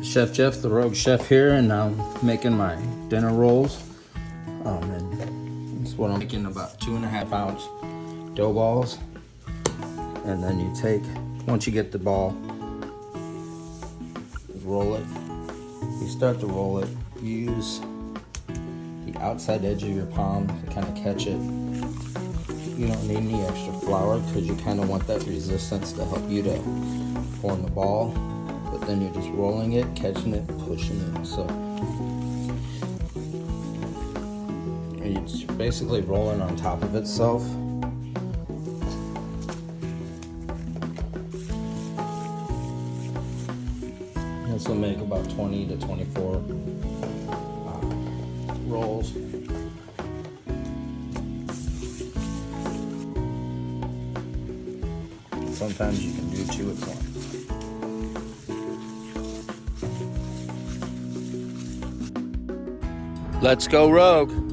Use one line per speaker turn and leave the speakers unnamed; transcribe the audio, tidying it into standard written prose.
Chef Jeff, the Rogue Chef here, and I'm making my dinner rolls. And that's what I'm making, about 2.5 ounce dough balls. And then you take, once you get the ball, roll it. You start to roll it, you use the outside edge of your palm to kind of catch it. You don't need any extra flour because you kind of want that resistance to help you to form the ball. But then you're just rolling it, catching it, pushing it. So it's basically rolling on top of itself. This will make about 20 to 24 rolls. Sometimes you can do 2 at once. Let's go Rogue.